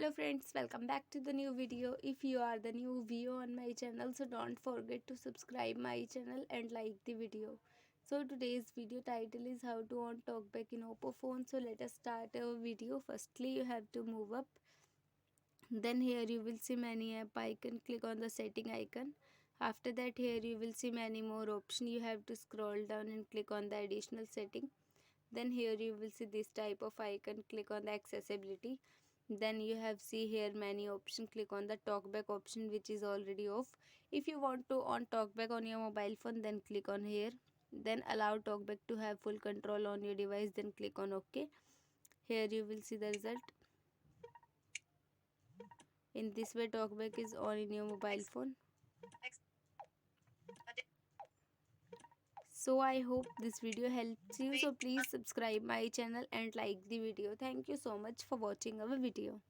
Hello friends, welcome back to the new video. If you are the new viewer on my channel, so don't forget to subscribe my channel and like the video. So today's video title is how to on talkback in oppo phone. So let us start our video. Firstly, you have to move up. Then here you will see many app icon. Click on the setting icon. After that, here you will see many more options. You have to scroll down and click on the additional setting. Then here you will see this type of icon. Click on the accessibility. Then you have see here many options. Click on the talkback option, which is already off. If you want to on talkback on your mobile phone, then click on here. Then allow talkback to have full control on your device, then click on OK. Here you will see the result. In this way, talkback is on in your mobile phone. So I hope this video helps you. So please subscribe my channel and like the video. Thank you so much for watching our video.